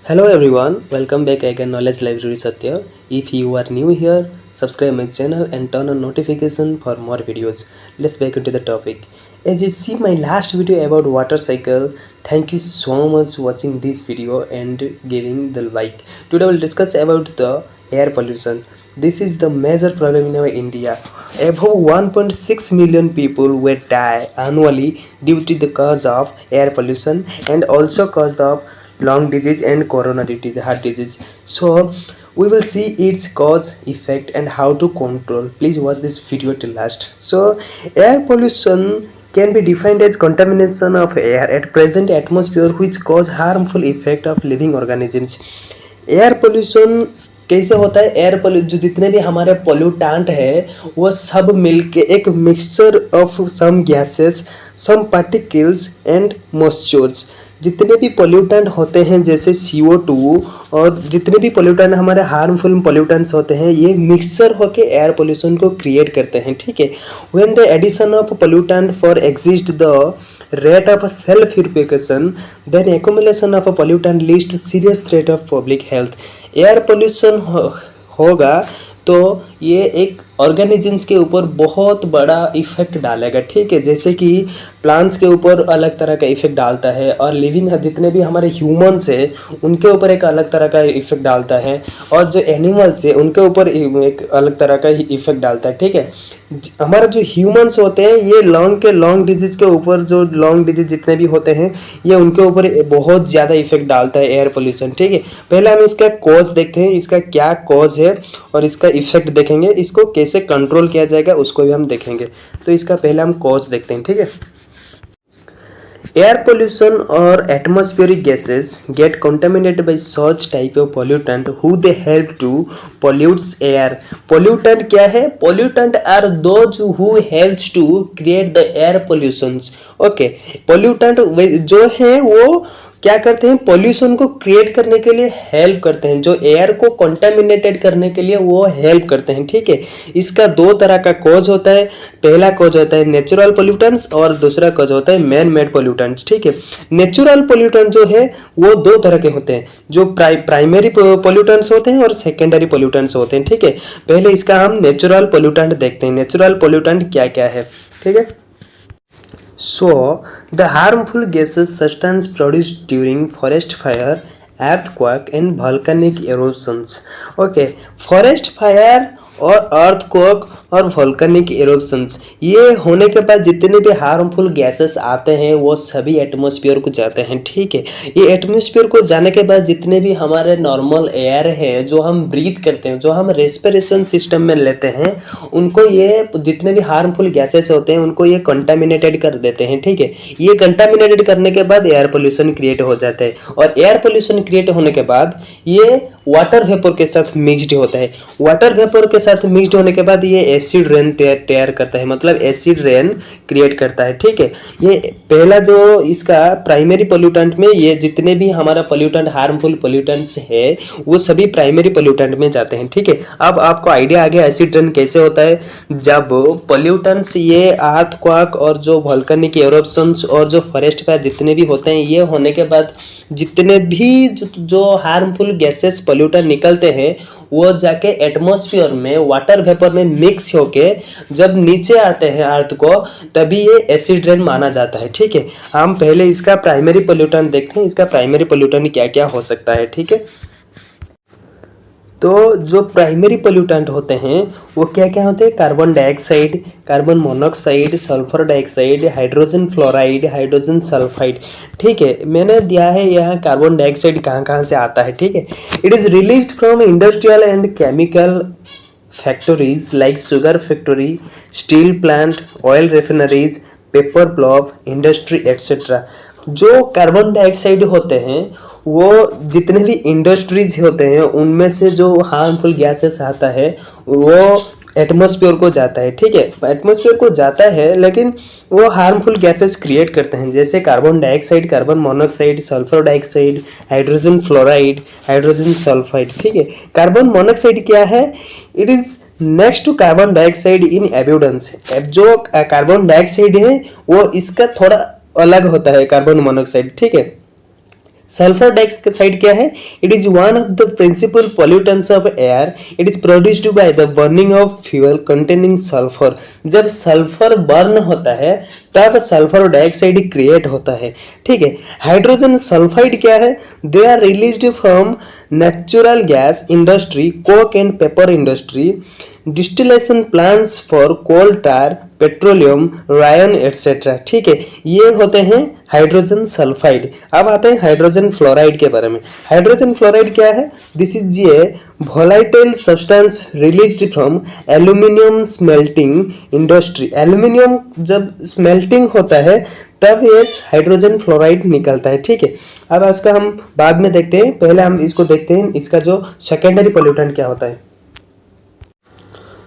Hello everyone, welcome back again Knowledge Library Satya. If you are new here, subscribe my channel and turn on notification for more videos. Let's back into the topic. As you see my last video about water cycle, thank you so much watching this video and giving the like. Today we'll discuss about the air pollution. This is the major problem in our India. Above 1.6 million people will die annually due to the cause of air pollution and also cause of lung disease and coronary disease, heart disease. So we will see its cause, effect and how to control. Please watch this video till last. So air pollution can be defined as contamination of air at present atmosphere which cause harmful effect of living organisms. Air pollution कैसे होता है? Air pollution जो जितने भी हमारे pollutant है वो सब मिलके एक mixture of some gases, some particles and moistures, जितने भी पोल्यूटेंट होते हैं जैसे CO2 और जितने भी पोल्यूटेंट हमारे हार्मफुल पोल्यूटेंट्स होते हैं ये मिक्सचर होके एयर पोल्यूशन को क्रिएट करते हैं. ठीक है. When the addition of pollutant for exist द rate of self purification, then accumulation of a pollutant leads to serious threat of public health. Air pollution होगा तो ये एक ऑर्गेनिजम्स के ऊपर बहुत बड़ा इफेक्ट डालेगा. ठीक है. जैसे कि प्लांट्स के ऊपर अलग तरह का इफेक्ट डालता है और लिविंग जितने भी हमारे ह्यूमन्स है उनके ऊपर एक अलग तरह का इफेक्ट डालता है और जो एनिमल्स है उनके ऊपर एक अलग तरह का इफेक्ट डालता है. ठीक है. हमारे जो ह्यूमन्स होते हैं ये लॉन्ग डिजीज के ऊपर, जो लॉन्ग डिजीज जितने भी होते हैं ये उनके ऊपर बहुत ज़्यादा इफेक्ट डालता है एयर पोल्यूशन. ठीक है. पहले हम इसका कॉज देखते हैं, इसका क्या कॉज है और इसका इफेक्ट देखेंगे, इसको कैसे कंट्रोल किया जाएगा उसको भी हम देखेंगे. तो इसका पहले हम कॉज देखते हैं. ठीक है. Air pollution or atmospheric gases get contaminated by such type of pollutant who they help to pollutes air. Pollutant क्या है? Pollutant are those who helps to create the air pollutions. Okay. Pollutant जो है वो क्या करते हैं? Pollution को create करने के लिए हेल्प करते हैं, जो एयर को कंटामिनेटेड करने के लिए वो हेल्प करते हैं. ठीक है. इसका दो तरह का कॉज होता है. पहला कॉज होता है नेचुरल पोल्यूटेंट्स और दूसरा कॉज होता है मैन मेड पोल्यूटेंट्स. ठीक है. नेचुरल पोल्यूटेंट जो है वो दो तरह के होते हैं, जो प्राइमरी पोल्यूटेंट्स होते हैं और सेकेंडरी पोल्यूटेंट्स होते हैं. ठीक है. पहले इसका हम नेचुरल पोल्यूटेंट देखते हैं. नेचुरल पोल्यूटेंट क्या क्या है? ठीक है. So, the harmful gases substance produced during forest fire, earthquake and volcanic eruptions. Okay, forest fire और अर्थक्वेक और वोल्केनिक एरोप्शंस ये होने के बाद जितने भी हार्मफुल गैसेस आते हैं वो सभी एटमॉस्फेयर को जाते हैं. ठीक है. ये एटमॉस्फेयर को जाने के बाद जितने भी हमारे नॉर्मल एयर है जो हम ब्रीथ करते हैं, जो हम रेस्पिरेशन सिस्टम में लेते हैं, उनको ये जितने भी हार्मफुल गैसेस होते हैं उनको ये कंटामिनेटेड कर देते हैं. ठीक है. ये कंटामिनेटेड करने के बाद एयर पोल्यूशन क्रिएट हो जाता है और एयर पोल्यूशन क्रिएट होने के बाद ये वाटर वेपर के साथ मिक्सड होता है. वाटर वेपर के साथ मिक्सड होने के बाद ये एसिड रेन तैयार करता है, मतलब एसिड रेन क्रिएट करता है. ठीक है. ये पहला जो इसका प्राइमरी पोल्यूटेंट में ये जितने भी हमारा पोल्यूटेंट हार्मफुल पोल्यूटेंट्स है वो सभी प्राइमरी पोल्यूटेंट में जाते हैं. ठीक है. अब आपको आइडिया आ गया एसिड रेन कैसे होता है. जब पोल्यूटेंट्स ये अर्थक्वेक और जो वोल्केनिक एरप्शंस और जो फॉरेस्ट फायर जितने भी होते हैं ये होने के बाद जितने भी जो हार्मफुल गैसेस पोल्यूटेंट निकलते हैं वो जाके एटमॉस्फेयर में वाटर वेपर में मिक्स होके जब नीचे आते हैं अर्थ को तभी ये एसिड रेन माना जाता है. ठीक है. हम पहले इसका प्राइमरी पोल्यूटेंट देखते हैं, इसका प्राइमरी पोल्यूटेंट क्या क्या हो सकता है. ठीक है. तो जो प्राइमरी पोल्यूटेंट होते हैं वो क्या क्या होते हैं? Carbon dioxide, carbon monoxide, sulphur dioxide, hydrogen fluoride, hydrogen sulphide. ठीक है. मैंने दिया है यहाँ कार्बन डाइऑक्साइड कहाँ कहाँ से आता है. ठीक है. It is released from industrial and chemical factories like sugar factory, steel plant, oil refineries, paper block industry etcetera. जो कार्बन डाइऑक्साइड होते हैं वो जितने भी इंडस्ट्रीज होते हैं उनमें से जो हार्मफुल गैसेस आता है वो एटमॉस्फेयर को जाता है. ठीक है. एटमॉस्फेयर को जाता है लेकिन वो हार्मफुल गैसेस क्रिएट करते हैं जैसे carbon dioxide, carbon monoxide, sulphur dioxide, hydrogen fluoride, hydrogen sulphide. ठीक है. कार्बन मोनोऑक्साइड क्या है? It is next to carbon dioxide in abundance. जो कार्बन डाइऑक्साइड है वो इसका थोड़ा अलग होता है कार्बन मोनोऑक्साइड. ठीक है. सल्फर डाइऑक्साइड क्या है? It is one of the principal pollutants of air. It is produced by the burning of fuel containing sulphur. जब सल्फर बर्न होता है तब सल्फर डाइऑक्साइड क्रिएट होता है. ठीक है. हाइड्रोजन सल्फाइड क्या है? They are released from natural gas industry, coke and paper industry, distillation plants for coal tar, petroleum, rayon etcetera. ठीक है, ये होते हैं हाइड्रोजन सल्फाइड. अब आते हैं हाइड्रोजन फ्लोराइड के बारे में. हाइड्रोजन फ्लोराइड क्या है? This is a volatile substance released from aluminium smelting industry. Aluminium जब स्मेल्टिंग होता है तब ये हाइड्रोजन फ्लोराइड निकलता है. ठीक है, अब इसका हम बाद में देखते हैं. पहले हम इसको देखते हैं इसका जो सेकेंडरी पोल्यूटेंट क्या होता है.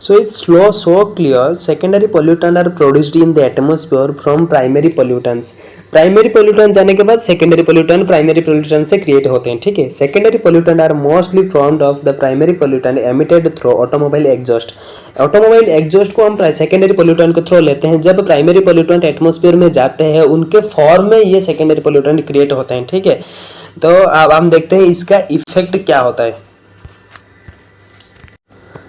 So it's so clear. Secondary pollutants are produced in the atmosphere from primary pollutants. Primary pollutant जाने के बाद सेकेंडरी पोल्यूटेंट प्राइमरी पोल्यूटेंट से क्रिएट होते हैं. ठीक है. Secondary pollutant are mostly formed of the primary pollutant emitted through automobile exhaust. Automobile exhaust को हम सेकेंडरी पोल्यूटेंट के थ्रू लेते हैं. जब प्राइमरी पोल्यूटेंट एटमॉस्फेयर में जाते हैं उनके फॉर्म में ये सेकेंडरी पोल्यूटेंट क्रिएट होते हैं. ठीक है, तो अब हम देखते हैं इसका इफेक्ट क्या होता है.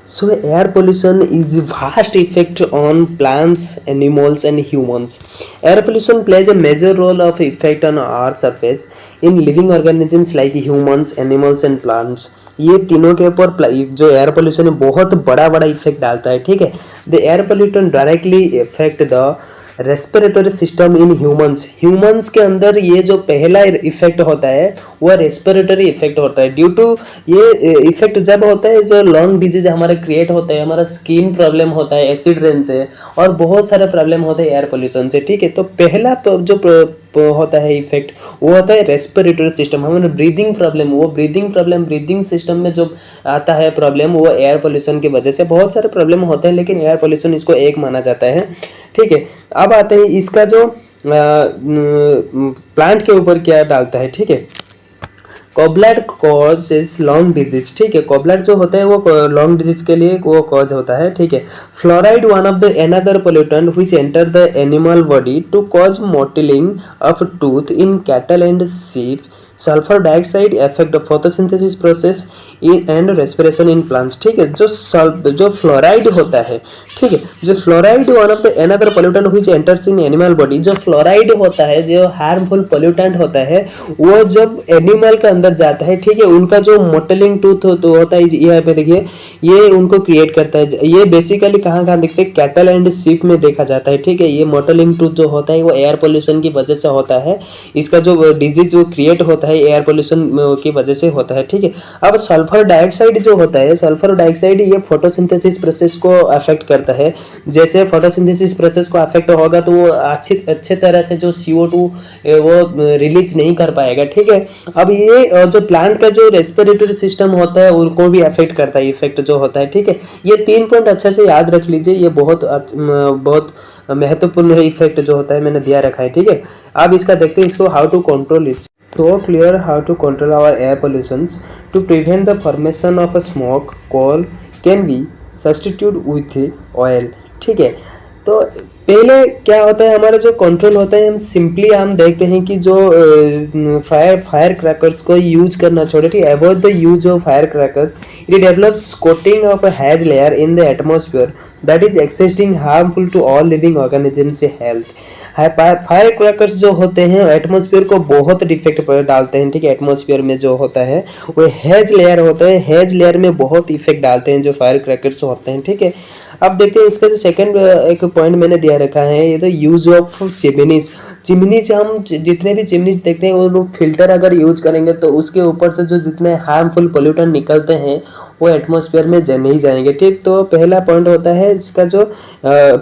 So air pollution is vast effect on plants, animals and humans. Air pollution plays a major role of effect on our surface in living organisms like humans, animals and plants. ये तीनों के ऊपर जो air pollution है बहुत बड़ा बड़ा effect डालता है. ठीक है. The air pollution directly effect the respiratory system in humans. Humans के अंदर ये जो पहला इफेक्ट होता है वह रेस्पिरेटरी इफेक्ट होता है. ड्यू टू ये इफेक्ट जब होता है जो लंग डिजीज हमारा क्रिएट होता है, हमारा स्किन प्रॉब्लम होता है एसिड रेन से, और बहुत सारे प्रॉब्लम होते हैं एयर पोल्यूशन से. ठीक है, तो पहला जो होता है इफेक्ट वो होता है रेस्पिरेटरी सिस्टम. हमारे ब्रीदिंग प्रॉब्लम, वो ब्रीदिंग सिस्टम में जो आता है प्रॉब्लम वो एयर पोल्यूशन की वजह से. बहुत सारे प्रॉब्लम होते हैं लेकिन एयर पोल्यूशन इसको एक माना जाता है. ठीक है, अब आते हैं इसका जो प्लांट के ऊपर क्या डालता है. ठीक है, कोबलैट कॉज इज लॉन्ग डिजीज. ठीक है, कोबलैट जो होता है वो लॉन्ग डिजीज के लिए वो कॉज होता है. ठीक है, fluoride one of the another pollutant which enter the animal body to cause mottling of tooth in cattle and sheep. Sulphur dioxide effect photosynthesis process in and respiration in plants. ठीक है, जो fluoride होता है, ठीक है, जो fluoride one of the another pollutant which enters in animal body. जो fluoride होता है, जो हार्मफुल पोल्यूटेंट होता है, वो जब एनिमल के अंदर जाता है, ठीक है, उनका जो मोटलिंग टूथ होता है, यहाँ पे देखिए ये उनको क्रिएट करता है. ये बेसिकली कहाँ दिखते हैं? कैटल एंड शीप में देखा जाता है. ठीक है, ये मोटलिंग टूथ जो होता है वो एयर पोल्यूशन की वजह से होता है. इसका जो डिजीज वो क्रिएट होता है एयर पोल्यूशन की वजह से होता है. ठीक है, अब सल्फर डाइऑक्साइड जो होता है, सल्फर डाइऑक्साइड ये फोटोसिंथेसिस प्रोसेस को अफेक्ट करता है. जैसे फोटोसिंथेसिस प्रोसेस को अफेक्ट होगा तो वो अच्छे तरह से जो CO2 वो रिलीज नहीं कर पाएगा. ठीक है, अब ये जो प्लांट का जो रेस्पिरेटरी सिस्टम होता है उनको भी अफेक्ट करता है, इफेक्ट जो होता है. ठीक है, ये 3 पॉइंट अच्छे से याद रख लीजिए. ये बहुत महत्वपूर्ण इफेक्ट जो होता है मैंने दिया रखा है. ठीक है, अब इसका देखते हैं इसको how to control it. So clear how to control our air pollutions. To prevent the formation of a smoke, coal can be substituted with oil. ठीक है, तो पहले क्या होता है हमारा जो कंट्रोल होता है, हम देखते हैं कि जो फायर क्रैकर्स को यूज करना छोड़े. ठीक है, avoid the use of fire crackers. It develops coating of a haze layer in the atmosphere that is existing harmful to all living organisms health. Fire crackers जो होते हैं एटमॉस्फेयर को बहुत डिफेक्ट डालते हैं. ठीक है, एटमॉस्फेयर में जो होता है वो हेज लेयर होता है, हेज लेयर में बहुत इफेक्ट डालते हैं जो फायर क्रैकर्स होते हैं. ठीक है, अब देखते हैं इसका जो सेकंड एक पॉइंट मैंने दिया रखा है, ये तो यूज ऑफ चिमनीज. हम जितने भी चिमनीज देखते हैं वो लोग फिल्टर अगर यूज करेंगे तो उसके ऊपर से जो जितने हार्मफुल पोल्यूटेंट निकलते हैं वो एटमॉस्फेयर में नहीं जाएंगे. ठीक, तो पहला पॉइंट होता है इसका जो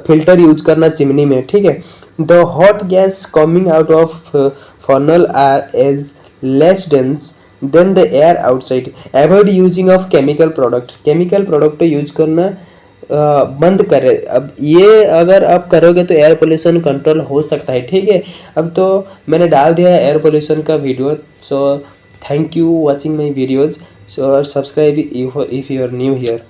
फिल्टर यूज करना चिमनी में. ठीक है, the hot gas coming out of funnel are as less dense than the air outside. Avoid using of chemical product use करना बंद करें. अब ये अगर आप करोगे तो एयर पोल्यूशन कंट्रोल हो सकता है. ठीक है, अब तो मैंने डाल दिया है एयर पोल्यूशन का video. So thank you watching my videos. So subscribe if you are new here.